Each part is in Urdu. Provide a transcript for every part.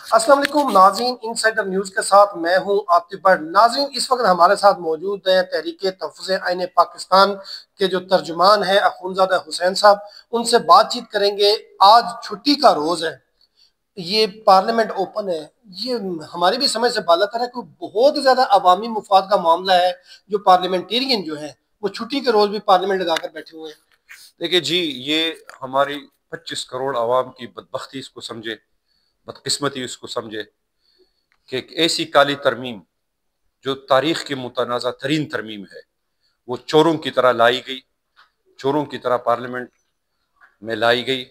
السلام علیکم ناظرین، انسائیڈر نیوز کے ساتھ میں ہوں عاطف بٹ۔ ناظرین، اس وقت ہمارے ساتھ موجود ہیں تحریک تحفظ آئین پاکستان کے جو ترجمان ہیں اخونزادہ حسین صاحب، ان سے بات چیت کریں گے۔ آج چھٹی کا روز ہے، یہ پارلیمنٹ اوپن ہے، یہ ہماری بھی سمجھ سے بالاتر ہے کہ بہت زیادہ عوامی مفاد کا معاملہ ہے جو پارلیمنٹیرین جو ہیں وہ چھٹی کے روز بھی پارلیمنٹ لگا کر بیٹھے ہوئے ہیں۔ دیکھیں جی، یہ ہماری 25 کروڑ عوام کی بدبختی اس کو سمجھے، بدقسمتی اس کو سمجھے کہ ایک ایسی کالی ترمیم جو تاریخ کی متنازع ترین ترمیم ہے، وہ چوروں کی طرح لائی گئی، چوروں کی طرح پارلیمنٹ میں لائی گئی،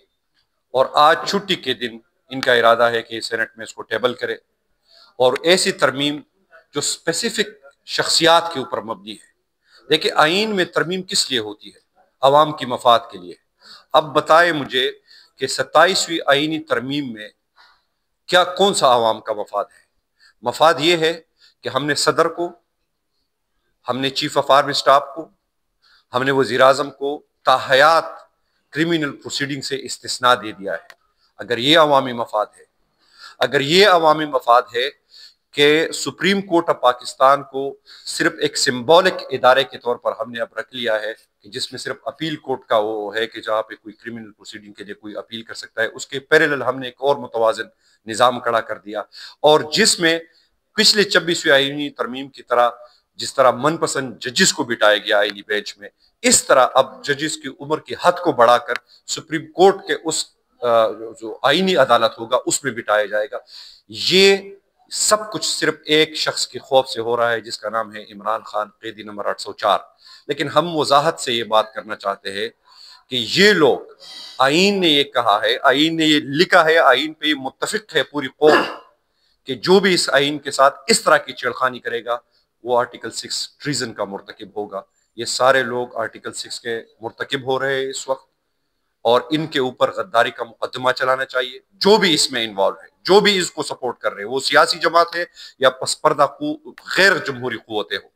اور آج چھٹی کے دن ان کا ارادہ ہے کہ سینٹ میں اس کو ٹیبل کرے، اور ایسی ترمیم جو اسپیسیفک شخصیات کے اوپر مبنی ہے۔ دیکھیں، آئین میں ترمیم کس لیے ہوتی ہے؟ عوام کی مفاد کے لیے۔ اب بتائیں مجھے کہ 27ویں آئینی ترمیم میں کیا کون سا عوام کا مفاد ہے؟ مفاد یہ ہے کہ ہم نے صدر کو، ہم نے چیف آف آرمی اسٹاف کو، ہم نے وزیر اعظم کو تاحیات کرمینل پروسیڈنگ سے استثناء دے دیا ہے۔ اگر یہ عوامی مفاد ہے، اگر یہ عوامی مفاد ہے کہ سپریم کورٹ آف پاکستان کو صرف ایک سمبولک ادارے کے طور پر ہم نے اب رکھ لیا ہے کہ جس میں صرف اپیل کورٹ کا وہ ہے کہ جہاں پہ کوئی کرمنل پروسیڈنگ کے لیے کوئی اپیل کر سکتا ہے، اس کے پیرالل ہم نے ایک اور متوازن نظام کھڑا کر دیا، اور جس میں پچھلے 26ویں آئینی ترمیم کی طرح جس طرح من پسند ججز کو بٹھایا گیا آئینی بینچ میں، اس طرح اب ججز کی عمر کی حد کو بڑھا کر سپریم کورٹ کے اس جو آئینی عدالت ہوگا اس میں بٹھایا جائے گا۔ یہ سب کچھ صرف ایک شخص کے خوف سے ہو رہا ہے جس کا نام ہے عمران خان، قیدی نمبر 804۔ لیکن ہم وضاحت سے یہ بات کرنا چاہتے ہیں کہ یہ لوگ، آئین نے یہ کہا ہے، آئین نے یہ لکھا ہے، آئین پہ یہ متفق ہے پوری قوم کہ جو بھی اس آئین کے ساتھ اس طرح کی چھیڑخانی کرے گا وہ آرٹیکل 6 ٹریزن کا مرتکب ہوگا۔ یہ سارے لوگ آرٹیکل 6 کے مرتکب ہو رہے ہیں اس وقت، اور ان کے اوپر غداری کا مقدمہ چلانا چاہیے۔ جو بھی اس میں انوالو ہے، جو بھی اس کو سپورٹ کر رہے ہیں، وہ سیاسی جماعت ہے یا پس پردہ غیر جمہوری قوتیں ہوں،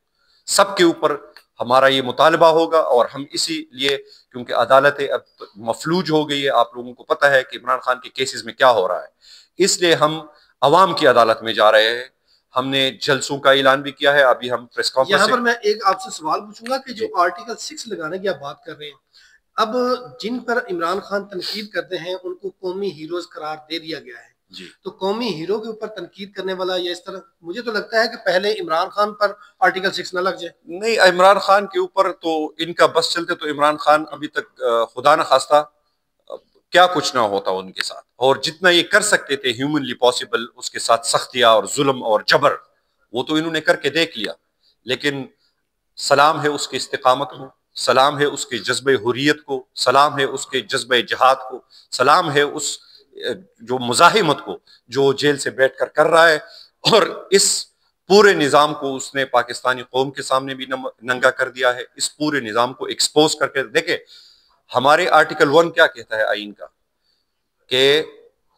سب کے اوپر ہمارا یہ مطالبہ ہوگا۔ اور ہم اسی لیے، کیونکہ عدالتیں اب مفلوج ہو گئی ہے، آپ لوگوں کو پتہ ہے کہ عمران خان کے کیسز میں کیا ہو رہا ہے، اس لیے ہم عوام کی عدالت میں جا رہے ہیں۔ ہم نے جلسوں کا اعلان بھی کیا ہے، ابھی ہم پریس کانفرنس یہاں پر میں ایک آپ سے سوال پوچھوں گا کہ جو آرٹیکل 6 لگانے کی آپ بات کر رہے ہیں، اب جن پر عمران خان تنقید کرتے ہیں ان کو قومی ہیروز قرار دے دیا گیا ہے، تو قومی ہیرو کے اوپر تنقید کرنے والا یا اس طرح، مجھے تو لگتا ہے کہ پہلے عمران خان پر آرٹیکل 6 نہ لگ جائے۔ نہیں، عمران خان کے اوپر تو ان کا بس چلتے تو عمران خان ابھی تک خدا نہ خواستہ کیا کچھ نہ ہوتا ان کے ساتھ، اور جتنا یہ کر سکتے تھے ہیومنلی پاسبل اس کے ساتھ سختیاں اور ظلم اور جبر، وہ تو انہوں نے کر کے دیکھ لیا۔ لیکن سلام ہے اس کے استقامت کو، سلام ہے اس کے جذبہ حریت کو، سلام ہے اس کے جذبہ جہاد کو، سلام ہے اس جو مزاحمت کو جو جیل سے بیٹھ کر رہا ہے، اور اس پورے نظام کو اس نے پاکستانی قوم کے سامنے بھی ننگا کر دیا ہے۔ اس پورے نظام کو ایکسپوز کر کے دیکھیں، ہمارے آرٹیکل 1 کیا کہتا ہے آئین کا، کہ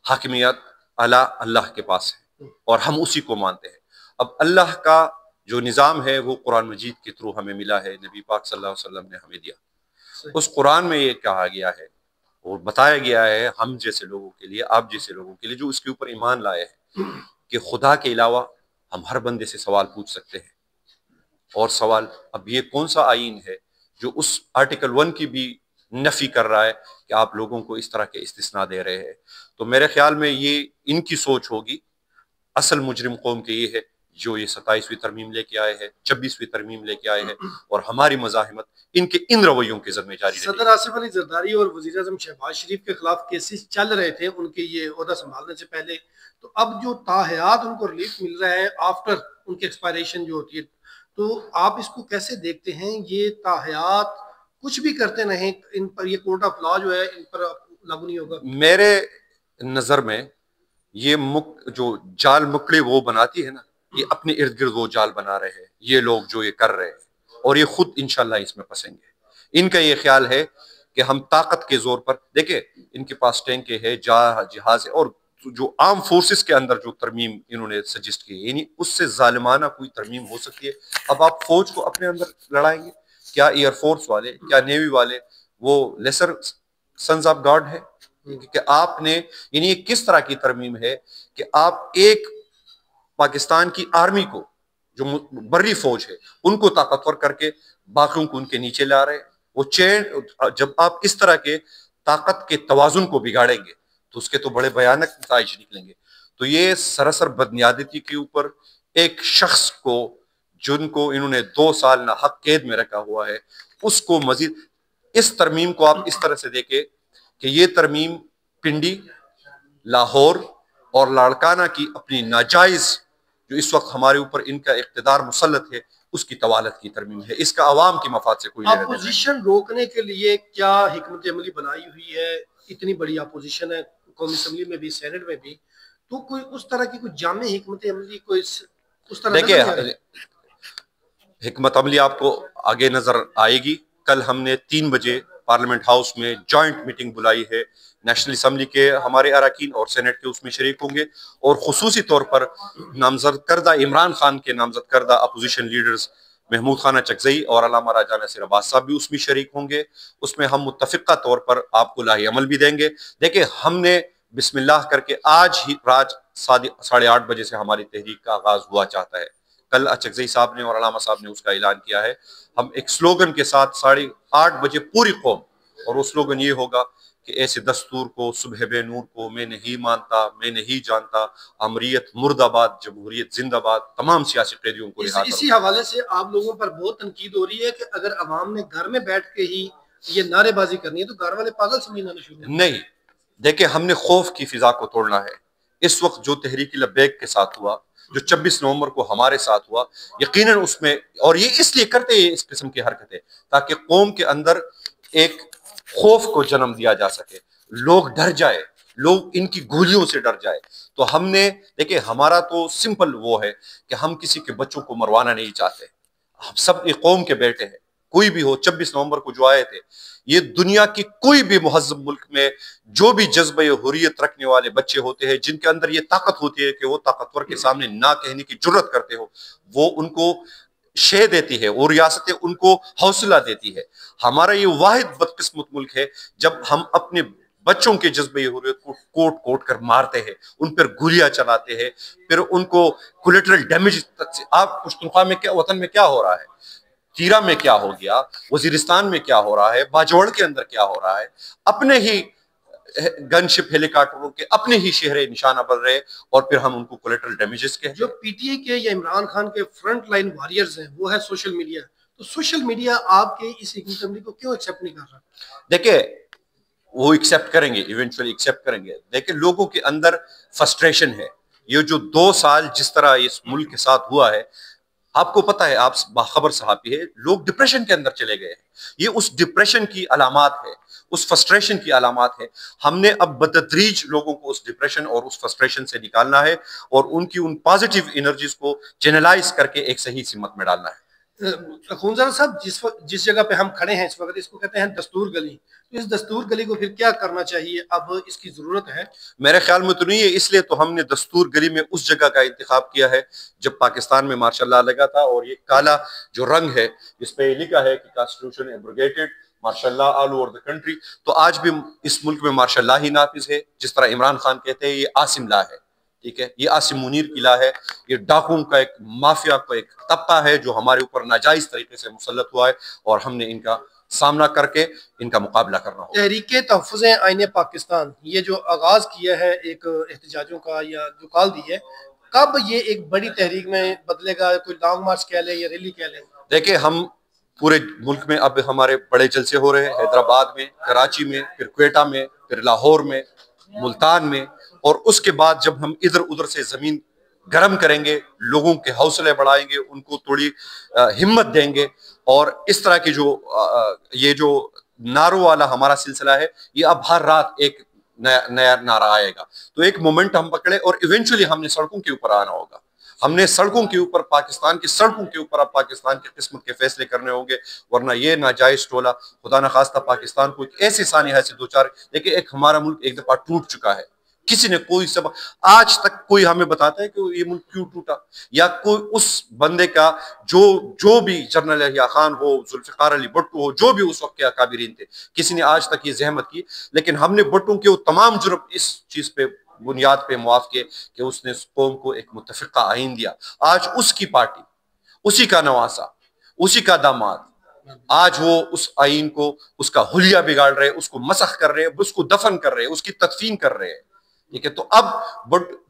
حاکمیت اللہ کے پاس ہے، اور ہم اسی کو مانتے ہیں۔ اب اللہ کا جو نظام ہے وہ قرآن مجید کے تھرو ہمیں ملا ہے، نبی پاک صلی اللہ علیہ وسلم نے ہمیں دیا۔ اس قرآن میں یہ کہا گیا ہے اور بتایا گیا ہے ہم جیسے لوگوں کے لیے، آپ جیسے لوگوں کے لیے جو اس کے اوپر ایمان لائے ہیں، کہ خدا کے علاوہ ہم ہر بندے سے سوال پوچھ سکتے ہیں۔ اور سوال، اب یہ کون سا آئین ہے جو اس آرٹیکل 1 کی بھی نفی کر رہا ہے کہ آپ لوگوں کو اس طرح کے استثناء دے رہے ہیں؟ تو میرے خیال میں یہ ان کی سوچ ہوگی۔ اصل مجرم قوم کے یہ ہے جو یہ 27ویں ترمیم لے کے آئے ہیں، 26ویں ترمیم لے کے آئے ہیں، اور ہماری مزاحمت ان کے ان رویوں کے ذمہ جاری رہے۔ صدر آصف علی زرداری اور وزیر اعظم شہباز شریف کے خلاف کیسز چل رہے تھے ان کے یہ عہدہ سنبھالنے سے پہلے، تو اب جو تاحیات ان کو ریلیف مل رہا ہے آفٹر ان کی ایکسپائریشن جو ہوتی ہے، تو آپ اس کو کیسے دیکھتے ہیں؟ یہ تاحیات کچھ بھی کرتے نہیں، ان پر یہ کورٹ آف لا جو ہے ان پر لاگو نہیں ہوگا؟ میرے نظر میں یہ جو جال مکڑی وہ بناتی ہے نا، یہ اپنے ارد گرد وہ جال بنا رہے ہیں یہ لوگ جو یہ کر رہے ہیں، اور یہ خود انشاءاللہ اس میں پھنسیں گے۔ ان کا یہ خیال ہے کہ ہم طاقت کے زور پر، دیکھیں ان کے پاس ٹینکیں ہے، جہاز ہے، اور جو عام فورسز کے اندر جو ترمیم انہوں نے سجسٹ کی، یعنی اس سے ظالمانہ کوئی ترمیم ہو سکتی ہے۔ اب آپ فوج کو اپنے اندر لڑائیں گے؟ کیا ایئر فورس والے، کیا نیوی والے وہ لیسر سنز آف گاڈ ہے؟ کہ آپ نے یعنی یہ کس طرح کی ترمیم ہے کہ آپ ایک پاکستان کی آرمی کو جو بری فوج ہے ان کو طاقتور کر کے باقیوں کو ان کے نیچے لا رہے ہیں. وہ چین جب آپ اس طرح کے طاقت کے توازن کو بگاڑیں گے تو اس کے تو بڑے بھیانک نتائج نکلیں گے. تو یہ سراسر بدنیادتی کے اوپر ایک شخص کو جن کو انہوں نے 2 سال ناحق قید میں رکھا ہوا ہے اس کو مزید اس ترمیم کو آپ اس طرح سے دیکھیں کہ یہ ترمیم پنڈی، لاہور اور لاڑکانہ کی اپنی ناجائز جو اس وقت ہمارے اوپر ان کا اقتدار مسلط ہے اس کی طوالت کی ترمیم ہے. اس کا عوام کی مفاد سے کوئی لینا دینا نہیں. اپوزیشن روکنے کے لیے کیا حکمت عملی بنائی ہوئی ہے؟ اتنی بڑی اپوزیشن ہے قومی اسمبلی میں بھی سینٹ میں بھی، تو کوئی اس طرح کی کوئی جامع حکمت عملی کوئی اس طرح دیکھیں حکمت عملی آپ کو آگے نظر آئے گی. کل ہم نے 3 بجے پارلیمنٹ ہاؤس میں جوائنٹ میٹنگ بلائی ہے. نیشنل اسمبلی کے ہمارے اراکین اور سینٹ کے اس میں شریک ہوں گے اور خصوصی طور پر نامزد کردہ عمران خان کے نامزد کردہ اپوزیشن لیڈرز محمود خانہ چکزئی اور علامہ راجہ نصیر عباس صاحب بھی اس میں شریک ہوں گے. اس میں ہم متفقہ طور پر آپ کو لاہی عمل بھی دیں گے. دیکھیں ہم نے بسم اللہ کر کے آج ہی رات 8:30 بجے سے ہماری تحریک کا آغاز ہوا چاہتا ہے. کل چکزئی صاحب نے اور علامہ صاحب نے اس کا اعلان کیا ہے. ہم ایک سلوگن کے ساتھ 8:30 بجے پوری قوم، اور وہ سلوگن یہ ہوگا کہ ایسے دستور کو صبح بے نور کو میں نہیں مانتا، میں نہیں جانتا، امریت مرد آباد، جمہوریت زندہ باد، تمام سیاسی قیدیوں کو رہا کرو. اسی حوالے سے آپ لوگوں پر بہت تنقید ہو رہی ہے کہ اگر عوام نے گھر میں بیٹھ کے ہی یہ نعرے بازی کرنی ہے تو گھر والے پاگل سمجھنا شروع نہیں. دیکھیں ہم نے خوف کی فضا کو توڑنا ہے. اس وقت جو تحریک لبیک کے ساتھ ہوا، جو 26 نومبر کو ہمارے ساتھ ہوا، یقیناً اس میں، اور یہ اس لیے کرتے ہیں اس قسم کی حرکتیں تاکہ قوم کے اندر ایک خوف کو جنم دیا جا سکے، لوگ ڈر جائے، لوگ ان کی گولیوں سے ڈر جائے. تو ہم نے دیکھیں ہمارا تو سمپل وہ ہے کہ ہم کسی کے بچوں کو مروانا نہیں چاہتے. ہم سب ایک قوم کے بیٹے ہیں، کوئی بھی ہو. 26 نومبر کو جو آئے تھے، یہ دنیا کی کوئی بھی مہذب ملک میں جو بھی جذبہ حریت رکھنے والے بچے ہوتے ہیں جن کے اندر یہ طاقت ہوتی ہے کہ وہ طاقتور کے سامنے نہ کہنے کی جرت کرتے ہو، وہ ان کو شے دیتی ہے اور ریاستیں ان کو حوصلہ دیتی ہے. ہمارا یہ واحد بدقسمت ملک ہے جب ہم اپنے بچوں کے جذبہ حریت کو کوٹ کوٹ کر مارتے ہیں، ان پر گولیاں چلاتے ہیں، پھر ان کو کولیٹرل ڈیمیج تک سے. آپ پشتونخوا میں کیا، وطن میں کیا ہو رہا ہے، تیرا میں کیا ہو گیا، وزیرستان میں کیا ہو رہا ہے، باجوڑ کے اندر کیا ہو رہا ہے، اپنے ہی گن شپ ہیلی کاپٹروں کے اپنے ہی شہرے نشانہ بن رہے، اور پھر ہم ان کو کولیٹرل ڈیمیجز کہتے ہیں. جو پی ٹی اے کے یا عمران خان کے فرنٹ لائن وارئرز ہیں وہ ہے سوشل میڈیا. تو سوشل میڈیا آپ کے اس حکمت عملی کو کیوں ایکسیپٹ نہیں کر رہا؟ دیکھیں وہ ایکسیپٹ کریں گے، ایونچولی ایکسیپٹ کریں گے. دیکھیں لوگوں کے اندر فرسٹریشن ہے. یہ جو 2 سال جس طرح اس ملک کے ساتھ ہوا ہے، آپ کو پتا ہے، آپ باخبر صحافی ہے، لوگ ڈپریشن کے اندر چلے گئے ہیں. یہ اس ڈپریشن کی علامات ہے، اس فرسٹریشن کی علامات ہے. ہم نے اب بتدریج لوگوں کو اس ڈپریشن اور اس فرسٹریشن سے نکالنا ہے اور ان کی ان پازیٹیو انرجیز کو چینلائز کر کے ایک صحیح سمت میں ڈالنا ہے. اخونزادہ صاحب جس جگہ پہ ہم کھڑے ہیں اس وقت، اس کو کہتے ہیں دستور گلی. تو اس دستور گلی کو پھر کیا کرنا چاہیے؟ اب اس کی ضرورت ہے؟ میرے خیال میں تو نہیں ہے. اس لیے تو ہم نے دستور گلی میں اس جگہ کا انتخاب کیا ہے جب پاکستان میں مارشل لا لگا تھا، اور یہ کالا جو رنگ ہے جس پہ لکھا ہے کہ constitution abrogated martial law all over the country, تو آج بھی اس ملک میں مارشل لا ہی نافذ ہے. جس طرح عمران خان کہتے ہیں یہ عاصم لا ہے، ٹھیک ہے، یہ عاصم منیر کی لا ہے. یہ ڈاکوں کا ایک مافیا کا ایک طبقہ ہے جو ہمارے اوپر ناجائز طریقے سے مسلط ہوا ہے، اور ہم نے ان کا سامنا کر کے ان کا مقابلہ کرنا ہوگا. تحریک تحفظ آئین پاکستان یہ جو آغاز کیا ہے ایک احتجاجوں کا یا جو کال دی ہے، کب یہ ایک بڑی تحریک میں بدلے گا؟ کوئی لانگ مارچ کہہ لیں یا ریلی کہہ لیں؟ دیکھیں ہم پورے ملک میں اب ہمارے بڑے جلسے ہو رہے ہیں، حیدرآباد میں، کراچی میں، پھر کوئٹہ میں، پھر لاہور میں، ملتان میں، اور اس کے بعد جب ہم ادھر ادھر سے زمین گرم کریں گے، لوگوں کے حوصلے بڑھائیں گے، ان کو تھوڑی ہمت دیں گے، اور اس طرح کی یہ جو نعروں والا ہمارا سلسلہ ہے، یہ اب ہر رات ایک نیا نعرہ آئے گا. تو ایک مومنٹ ہم پکڑے اور ایونچولی ہم نے سڑکوں کے اوپر آنا ہوگا. ہم نے سڑکوں کے اوپر، پاکستان کی سڑکوں کے اوپر اب پاکستان کی قسمت کے فیصلے کرنے ہوں گے، ورنہ یہ ناجائز ٹولہ خدا نخواستہ پاکستان کو ایک ایسے سانحہ سے دوچار. دیکھیں ایک ہمارا ملک ایک دفعہ ٹوٹ چکا ہے، کسی نے کوئی سبق آج تک کوئی ہمیں بتاتا ہے کہ یہ ملک کیوں ٹوٹا، یا کوئی اس بندے کا جو بھی جنرل یحییٰ خان ہو، ذوالفقار علی بھٹو ہو، جو بھی اس وقت کے اکابرین تھے، کسی نے آج تک یہ زحمت کی؟ لیکن ہم نے بھٹو کے وہ تمام جرم اس چیز پہ بنیاد پہ معاف کیے کہ اس نے اس قوم کو ایک متفقہ آئین دیا. آج اس کی پارٹی، اسی کا نواسا، اسی کا داماد، آج وہ اس آئین کو، اس کا حلیہ بگاڑ رہے، اس کو مسخ کر رہے، اس کو دفن کر رہے، اس کی تدفین کر رہے ہیں. ٹھیک ہے، تو اب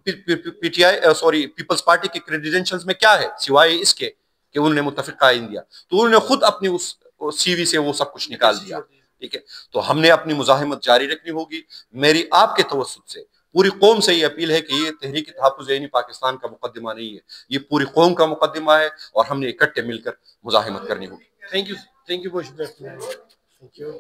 پی ٹی آئی پیپلز پارٹی کے کریڈینشلز میں کیا ہے سوائے اس کے کہ انہوں نے متفقہ آئین دیا؟ تو انہوں نے خود اپنی اس سی وی سے وہ سب کچھ نکال دیا. ٹھیک ہے، تو ہم نے اپنی مزاحمت جاری رکھنی ہوگی. میری آپ کے توسط سے پوری قوم سے یہ اپیل ہے کہ یہ تحریک تحفظ عینی پاکستان کا مقدمہ نہیں ہے، یہ پوری قوم کا مقدمہ ہے، اور ہم نے اکٹھے مل کر مزاحمت کرنی ہوگی. تھینک یو بہت شکریہ. Thank you.